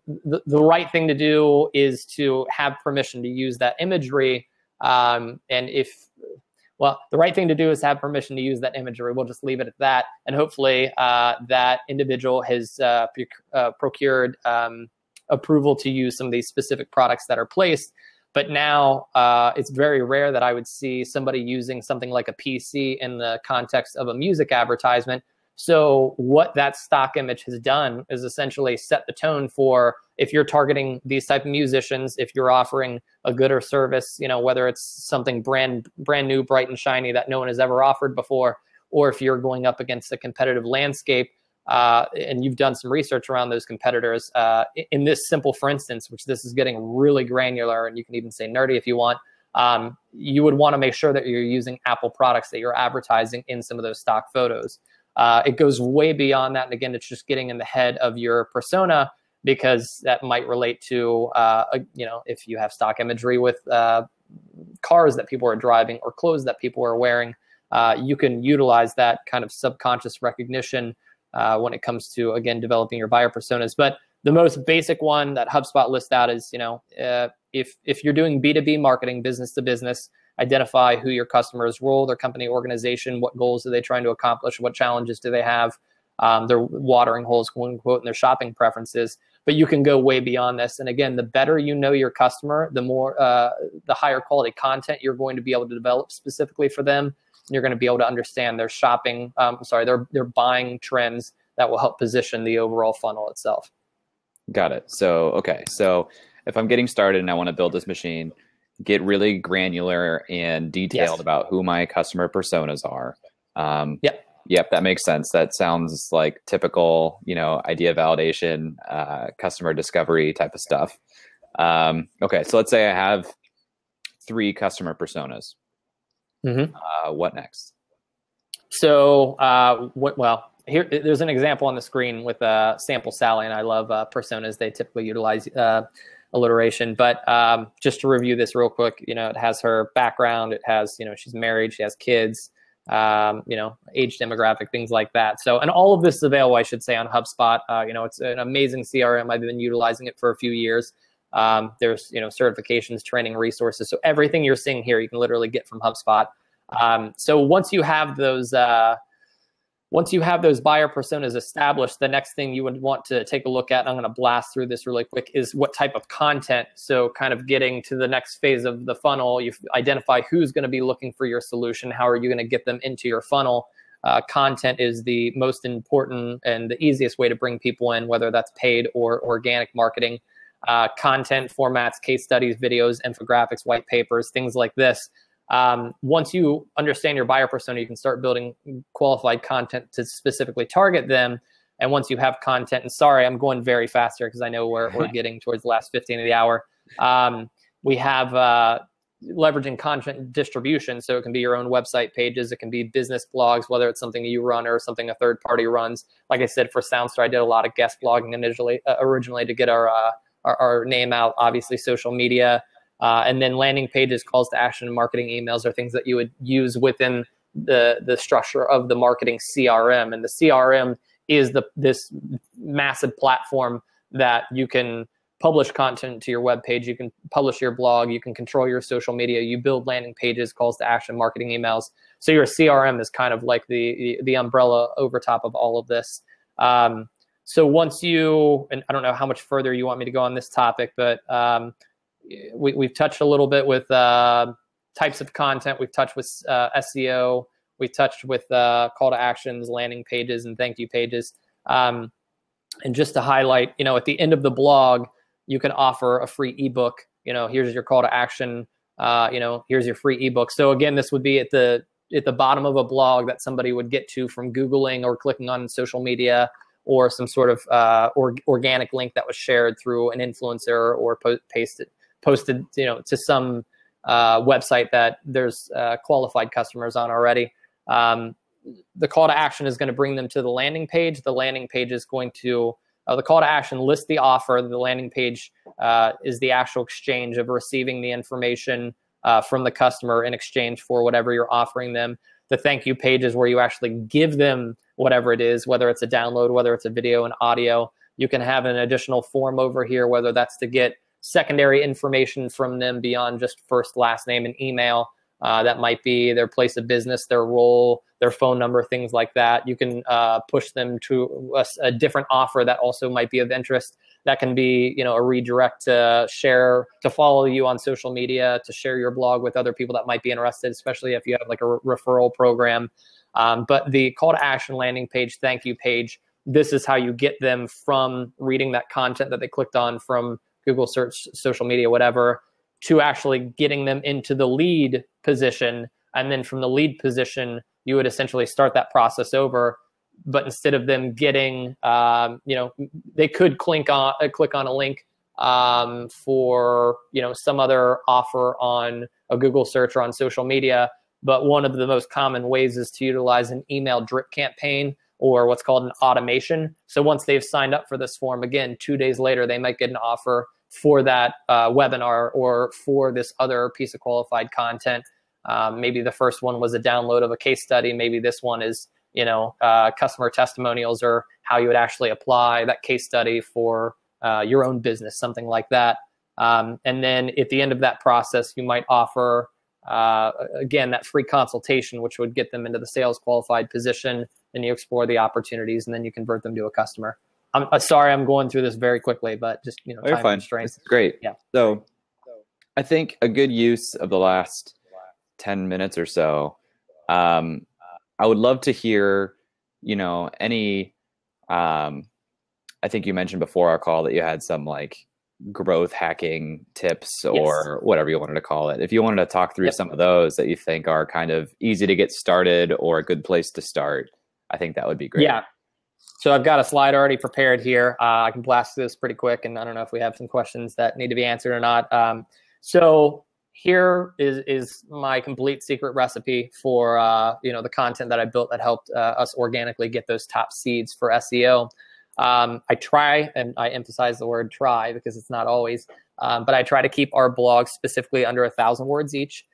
the right thing to do is to have permission to use that imagery. The right thing to do is have permission to use that imagery. We'll just leave it at that. And hopefully that individual has procured approval to use some of these specific products that are placed. But now it's very rare that I would see somebody using something like a PC in the context of a music advertisement. So what that stock image has done is essentially set the tone for, if you're targeting these type of musicians, if you're offering a good or service, whether it's something brand new, bright and shiny that no one has ever offered before, or if you're going up against a competitive landscape, and you've done some research around those competitors, in this simple, for instance, which this is getting really granular, and you can even say nerdy if you want, you would want to make sure that you're using Apple products, that you're advertising in some of those stock photos. It goes way beyond that. And again, it's just getting in the head of your persona, because that might relate to, if you have stock imagery with cars that people are driving or clothes that people are wearing, you can utilize that kind of subconscious recognition when it comes to, again, developing your buyer personas. But the most basic one that HubSpot lists out is, if you're doing B2B marketing, business to business, identify who your customer's role, their company organization, what goals are they trying to accomplish, what challenges do they have, their watering holes, quote unquote, and their shopping preferences. But you can go way beyond this. And again, the better you know your customer, the more, the higher quality content you're going to be able to develop specifically for them. You're going to be able to understand their shopping, their buying trends that will help position the overall funnel itself. Got it. So, okay. So if I'm getting started and I want to build this machine, get really granular and detailed about who my customer personas are. Yep, that makes sense. That sounds like typical, idea validation, customer discovery type of stuff. Okay, so let's say I have 3 customer personas. What next? So, here there's an example on the screen with Sample Sally, and I love personas. They typically utilize alliteration, but just to review this real quick, it has her background, it has, she's married, she has kids, age demographic, things like that. So, and all of this is available, I should say, on HubSpot. It's an amazing CRM. I've been utilizing it for a few years. There's, certifications, training, resources. So everything you're seeing here, you can literally get from HubSpot. So once you have those buyer personas established, the next thing you would want to take a look at, and I'm going to blast through this really quick, is what type of content. So kind of getting to the next phase of the funnel, you identify who's going to be looking for your solution. How are you going to get them into your funnel? Content is the most important and the easiest way to bring people in, whether that's paid or organic marketing. Content formats, case studies, videos, infographics, white papers, things like this. Once you understand your buyer persona, you can start building qualified content to specifically target them. And once you have content, and sorry, I'm going very fast here because I know we're getting towards the last 15 of the hour. We have leveraging content distribution. So it can be your own website pages. It can be business blogs, whether it's something you run or something a third party runs. Like I said, for Soundstr, I did a lot of guest blogging originally to get our name out, obviously social media. And then landing pages, calls to action, and marketing emails are things that you would use within the structure of the marketing CRM. And the CRM is this massive platform that you can publish content to your web page, you can publish your blog, you can control your social media, you build landing pages, calls to action, marketing emails. So your CRM is kind of like the umbrella over top of all of this. So once and I don't know how much further you want me to go on this topic, but we've touched a little bit with types of content. We've touched with SEO. We've touched with call to actions, landing pages, and thank you pages. And just to highlight, at the end of the blog, you can offer a free ebook. Here's your call to action. Here's your free ebook. So again, this would be at the bottom of a blog that somebody would get to from Googling or clicking on social media, or some sort of organic link that was shared through an influencer or posted to some website that there's qualified customers on already. The call to action is going to bring them to the landing page. The landing page is going to the call to action lists the offer. The landing page is the actual exchange of receiving the information from the customer in exchange for whatever you're offering them. The thank you page is where you actually give them whatever it is, whether it's a download, whether it's a video and audio. You can have an additional form over here, whether that's to get secondary information from them beyond just first, last name, and email. That might be their place of business, their role, their phone number, things like that. You can push them to a different offer that also might be of interest. That can be, a redirect to follow you on social media, to share your blog with other people that might be interested, especially if you have like a referral program. But the call to action landing page, thank you page, this is how you get them from reading that content that they clicked on from Google search, social media, whatever, to actually getting them into the lead position. And then from the lead position, you would essentially start that process over. But instead of them getting, they could click on a link for, some other offer on a Google search or on social media. But one of the most common ways is to utilize an email drip campaign, or what's called an automation. So once they've signed up for this form, again, 2 days later, they might get an offer for that webinar or for this other piece of qualified content. Maybe the first one was a download of a case study. Maybe this one is, customer testimonials, or how you would actually apply that case study for your own business, something like that. And then at the end of that process, you might offer, again, that free consultation, which would get them into the sales qualified position. Then you explore the opportunities, and then you convert them to a customer. I'm sorry, I'm going through this very quickly, but just, time constraints. This is great. Yeah. So I think a good use of the last 10 minutes or so, I would love to hear, any, I think you mentioned before our call that you had some like growth hacking tips or whatever you wanted to call it. If you wanted to talk through some of those that you think are kind of easy to get started or a good place to start, I think that would be great. Yeah. So I've got a slide already prepared here. I can blast this pretty quick, and I don't know if we have some questions that need to be answered or not. So here is my complete secret recipe for the content that I built that helped us organically get those top seeds for SEO. I try, and I emphasize the word try because it's not always, but I try to keep our blogs specifically under 1,000 words each.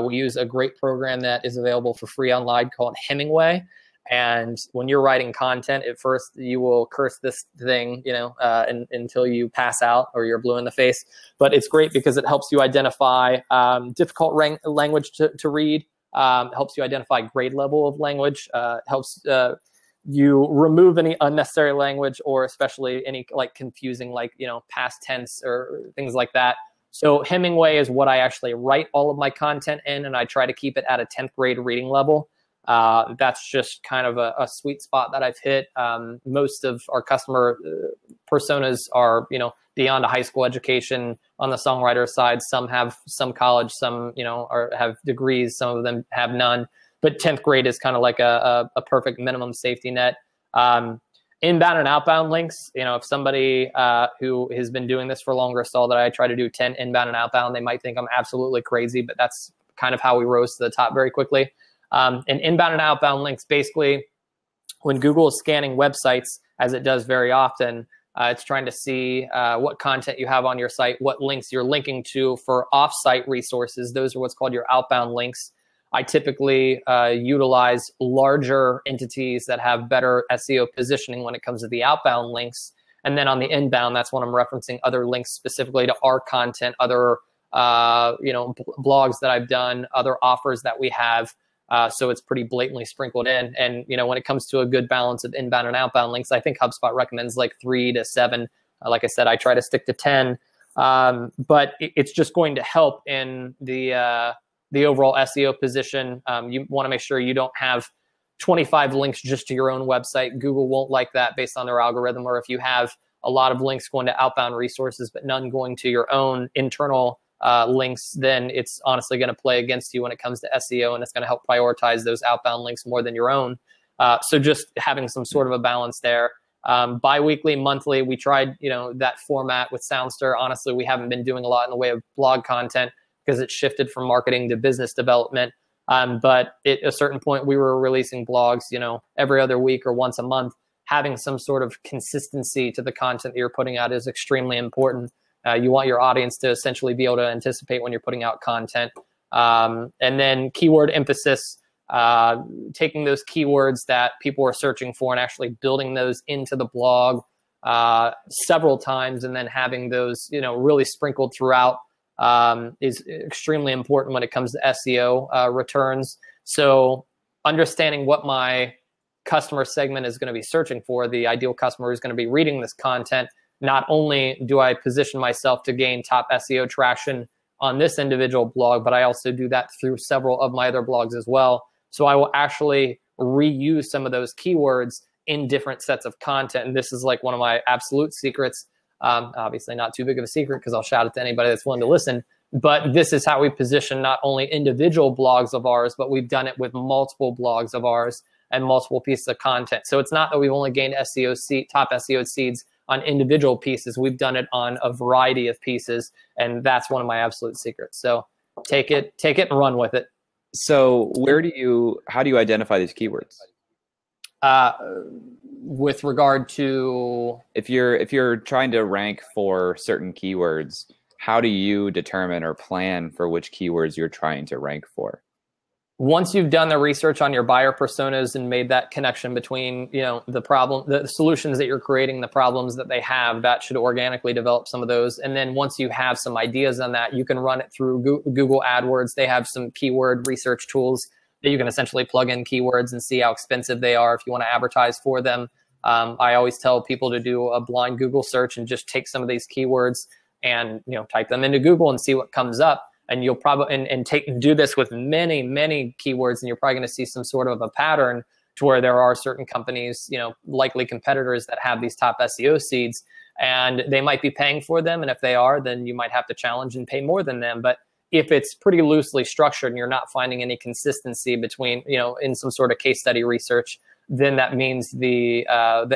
We use a great program that is available for free online called Hemingway. And when you're writing content, at first you will curse this thing, until you pass out or you're blue in the face. But it's great because it helps you identify difficult language to read, helps you identify grade level of language, helps you remove any unnecessary language, or especially any like confusing, past tense or things like that. So Hemingway is what I actually write all of my content in, and I try to keep it at a 10th grade reading level. That's just kind of a sweet spot that I've hit. Most of our customer personas are, beyond a high school education on the songwriter side. Some have some college, some, have degrees. Some of them have none. But 10th grade is kind of like a perfect minimum safety net. Inbound and outbound links, if somebody who has been doing this for longer saw that I try to do 10 inbound and outbound, they might think I'm absolutely crazy, but that's kind of how we rose to the top very quickly. And inbound and outbound links, basically, when Google is scanning websites, as it does very often, it's trying to see what content you have on your site, what links you're linking to for off-site resources. Those are what's called your outbound links. I typically utilize larger entities that have better SEO positioning when it comes to the outbound links. And then on the inbound, that's when I'm referencing other links specifically to our content, other blogs that I've done, other offers that we have. So it's pretty blatantly sprinkled in. And when it comes to a good balance of inbound and outbound links, I think HubSpot recommends like 3 to 7. Like I said, I try to stick to 10. But it's just going to help in the overall SEO position. You want to make sure you don't have 25 links just to your own website. Google won't like that based on their algorithm. Or if you have a lot of links going to outbound resources, but none going to your own internal links, then it's honestly going to play against you when it comes to SEO, and it's going to help prioritize those outbound links more than your own. So just having some sort of a balance there. Bi-weekly, monthly, we tried that format with Soundstr. Honestly, we haven't been doing a lot in the way of blog content because it shifted from marketing to business development. But at a certain point, we were releasing blogs, every other week or once a month. Having some sort of consistency to the content that you're putting out is extremely important. You want your audience to essentially be able to anticipate when you're putting out content. And then keyword emphasis, taking those keywords that people are searching for and actually building those into the blog several times, and then having those, really sprinkled throughout is extremely important when it comes to SEO returns. So understanding what my customer segment is going to be searching for, the ideal customer who's going to be reading this content. Not only do I position myself to gain top SEO traction on this individual blog, but I also do that through several of my other blogs as well. So I will actually reuse some of those keywords in different sets of content. And this is like one of my absolute secrets. Obviously not too big of a secret because I'll shout it to anybody that's willing to listen. But this is how we position not only individual blogs of ours, but we've done it with multiple blogs of ours and multiple pieces of content. So it's not that we've only gained top SEO seeds on individual pieces. We've done it on a variety of pieces, and that's one of my absolute secrets. So take it and run with it. So how do you identify these keywords? With regard to, if you're trying to rank for certain keywords, how do you determine or plan for which keywords you're trying to rank for? Once you've done the research on your buyer personas and made that connection between, the solutions that you're creating, the problems that they have, that should organically develop some of those. And then once you have some ideas on that, you can run it through Google AdWords. They have some keyword research tools that you can essentially plug in keywords and see how expensive they are if you want to advertise for them. I always tell people to do a blind Google search and just take some of these keywords and type them into Google and see what comes up. And you'll probably do this with many, many keywords, and you're probably going to see some sort of a pattern to where there are certain companies, likely competitors that have these top SEO seeds, and they might be paying for them. And if they are, then you might have to challenge and pay more than them. But if it's pretty loosely structured and you're not finding any consistency between, in some sort of case study research, then that means the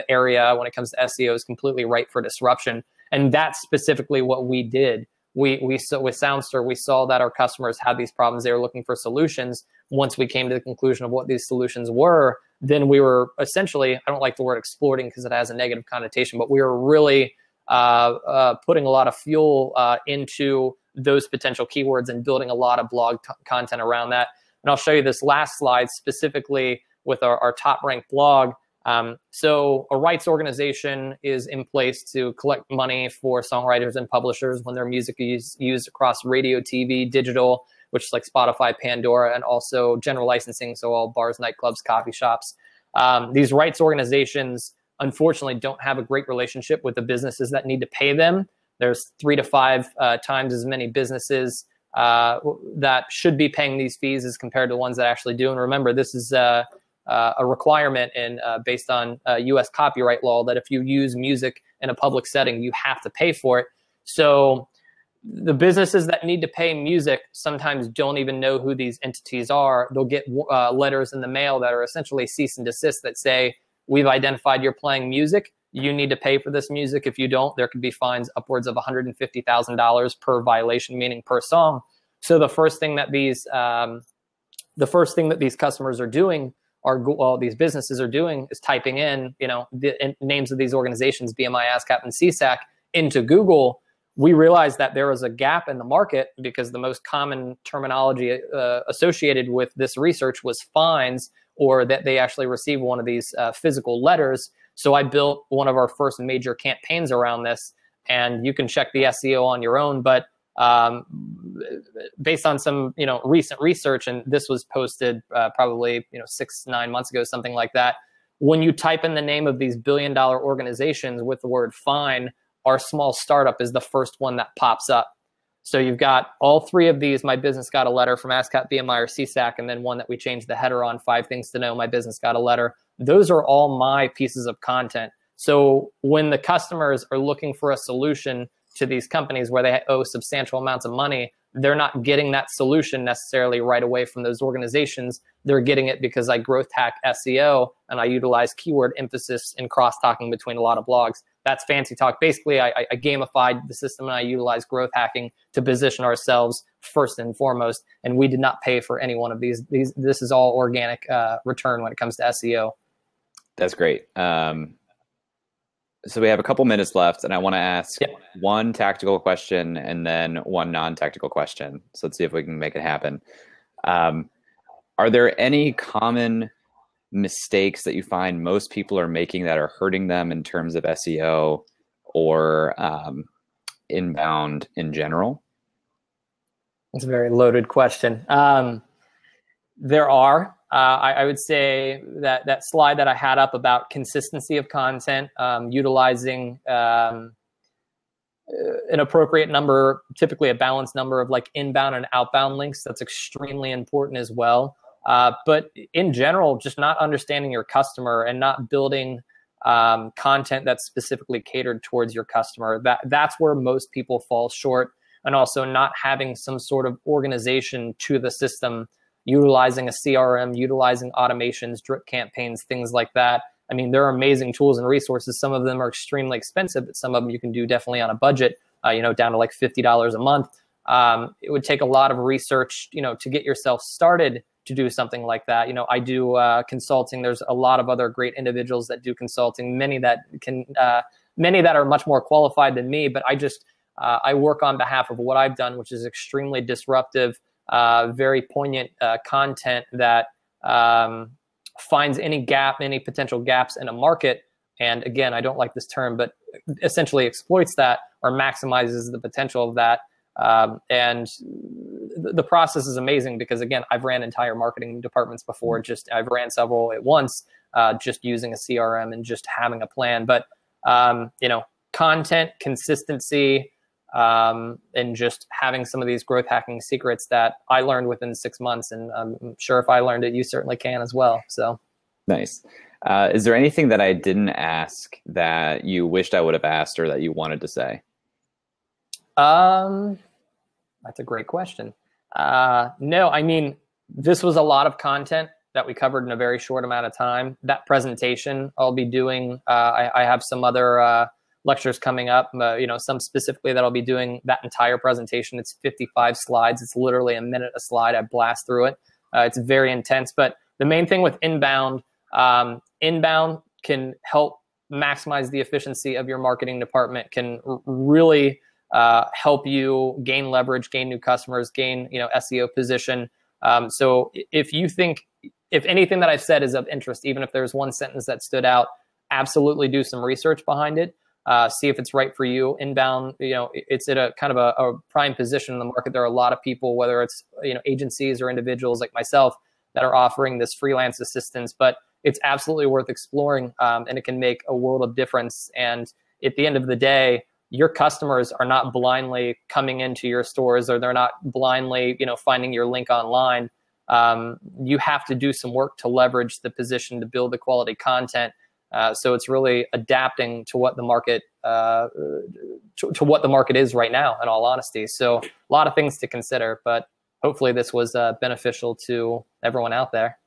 area when it comes to SEO is completely ripe for disruption. And that's specifically what we did. We saw with Soundstr, we saw that our customers had these problems. They were looking for solutions. Once we came to the conclusion of what these solutions were, then we were essentially, I don't like the word exploiting because it has a negative connotation, but we were really putting a lot of fuel into those potential keywords and building a lot of blog content around that. And I'll show you this last slide specifically with our top ranked blog. So a rights organization is in place to collect money for songwriters and publishers when their music is used across radio, TV, digital, which is like Spotify, Pandora, and also general licensing, so all bars, nightclubs, coffee shops. These rights organizations, unfortunately, don't have a great relationship with the businesses that need to pay them. There's 3 to 5 times as many businesses that should be paying these fees as compared to the ones that actually do. And remember, this is a requirement based on U.S. copyright law that if you use music in a public setting, you have to pay for it. So the businesses that need to pay music sometimes don't even know who these entities are. They'll get letters in the mail that are essentially cease and desist that say, we've identified you're playing music. You need to pay for this music. If you don't, there could be fines upwards of $150,000 per violation, meaning per song. So the first thing that these customers are doing, these businesses are doing, is typing in, the names of these organizations, BMI, ASCAP, and CSAC, into Google. We realized that there was a gap in the market because the most common terminology associated with this research was fines, or that they actually received one of these physical letters. So I built one of our first major campaigns around this, and you can check the SEO on your own. But based on some recent research, and this was posted probably 6-9 months ago, something like that. When you type in the name of these billion-dollar organizations with the word fine, our small startup is the first one that pops up. So you've got all three of these. My business got a letter from ASCAP, BMI, or CSAC, and then one that we changed the header on, 5 things to know. My business got a letter. Those are all my pieces of content. So when the customers are looking for a solution to these companies where they owe substantial amounts of money, they're not getting that solution necessarily right away from those organizations. They're getting it because I growth hack SEO and I utilize keyword emphasis and cross-talking between a lot of blogs. That's fancy talk. Basically, I gamified the system and I utilized growth hacking to position ourselves first and foremost. And we did not pay for any one of these. This is all organic return when it comes to SEO. That's great. So we have a couple minutes left, and I want to ask one tactical question and then one non-technical question. So let's see if we can make it happen. Are there any common mistakes that you find most people are making that are hurting them in terms of SEO or inbound in general? That's a very loaded question. There are. I would say that slide that I had up about consistency of content, utilizing an appropriate number, typically a balanced number of like inbound and outbound links, that's extremely important as well. But in general, just not understanding your customer and not building content that's specifically catered towards your customer. That's where most people fall short, and also not having some sort of organization to the system, utilizing a CRM, utilizing automations, drip campaigns, things like that. I mean, there are amazing tools and resources. Some of them are extremely expensive, but some of them you can do definitely on a budget, down to like $50 a month. It would take a lot of research, to get yourself started to do something like that. I do consulting. There's a lot of other great individuals that do consulting, many that are much more qualified than me, but I work on behalf of what I've done, which is extremely disruptive, very poignant content that finds any potential gaps in a market. And again, I don't like this term, but essentially exploits that or maximizes the potential of that. And the process is amazing because, again, I've ran entire marketing departments before. I've ran several at once, just using a CRM and just having a plan. But, content, consistency, and just having some of these growth hacking secrets that I learned within 6 months. And I'm sure if I learned it, you certainly can as well. So nice. Is there anything that I didn't ask that you wished I would have asked or that you wanted to say? That's a great question. No, I mean, this was a lot of content that we covered in a very short amount of time. That presentation I'll be doing, I have some other lectures coming up, some specifically that I'll be doing that entire presentation. It's 55 slides. It's literally a minute a slide. I blast through it. It's very intense. But the main thing with inbound can help maximize the efficiency of your marketing department, can really help you gain leverage, gain new customers, gain SEO position. So if anything that I've said is of interest, even if there's one sentence that stood out, absolutely do some research behind it. See if it's right for you. Inbound, it's at a kind of a prime position in the market. There are a lot of people, whether it's agencies or individuals like myself, that are offering this freelance assistance, but it's absolutely worth exploring, and it can make a world of difference. And at the end of the day, your customers are not blindly coming into your stores, or they're not blindly, finding your link online. You have to do some work to leverage the position to build the quality content. So it's really adapting to what the market is right now, in all honesty. So a lot of things to consider, but hopefully this was beneficial to everyone out there.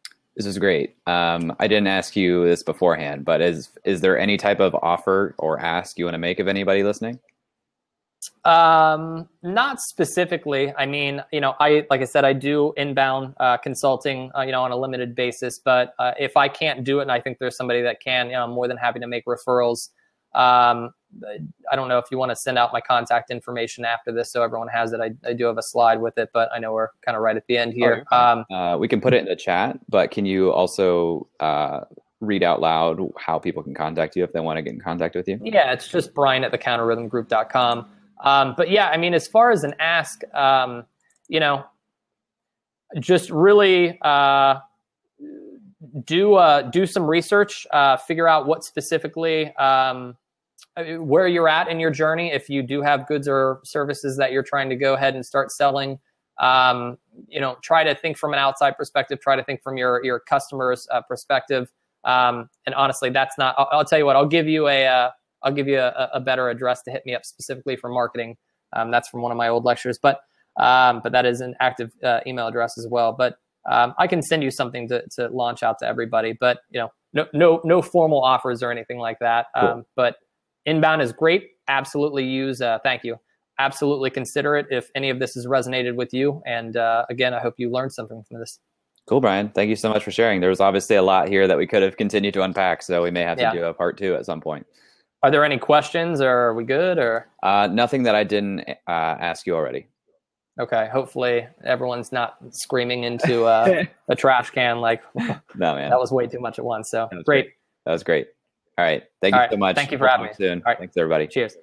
This is great. I didn't ask you this beforehand, but is there any type of offer or ask you want to make of anybody listening? Not specifically. I mean, like I said, I do inbound consulting, on a limited basis, but if I can't do it and I think there's somebody that can, I'm more than happy to make referrals. I don't know if you want to send out my contact information after this so everyone has it. I do have a slide with it, but I know we're kind of right at the end here. We can put it in the chat, but can you also read out loud how people can contact you if they want to get in contact with you? Yeah, it's just brian@thecounterrhythmgroup.com. But yeah, I mean, as far as an ask, just really do some research, figure out what specifically, where you're at in your journey. If you do have goods or services that you're trying to go ahead and start selling, try to think from an outside perspective, try to think from your customer's perspective. And honestly, that's not, I'll tell you what, I'll give you a better address to hit me up specifically for marketing. That's from one of my old lectures, but that is an active email address as well. But I can send you something to launch out to everybody, but no formal offers or anything like that. Cool. But inbound is great. Absolutely use. Thank you. Absolutely consider it if any of this has resonated with you. And again, I hope you learned something from this. Cool, Brian. Thank you so much for sharing. There was obviously a lot here that we could have continued to unpack, so we may have to do a part 2 at some point. Are there any questions, or are we good? Or nothing that I didn't ask you already. Okay. Hopefully everyone's not screaming into a trash can like, no, man, that was way too much at once. So great. That was great. All right. Thank you so much. Thank you for having me. Soon. All right. Thanks, everybody. Cheers.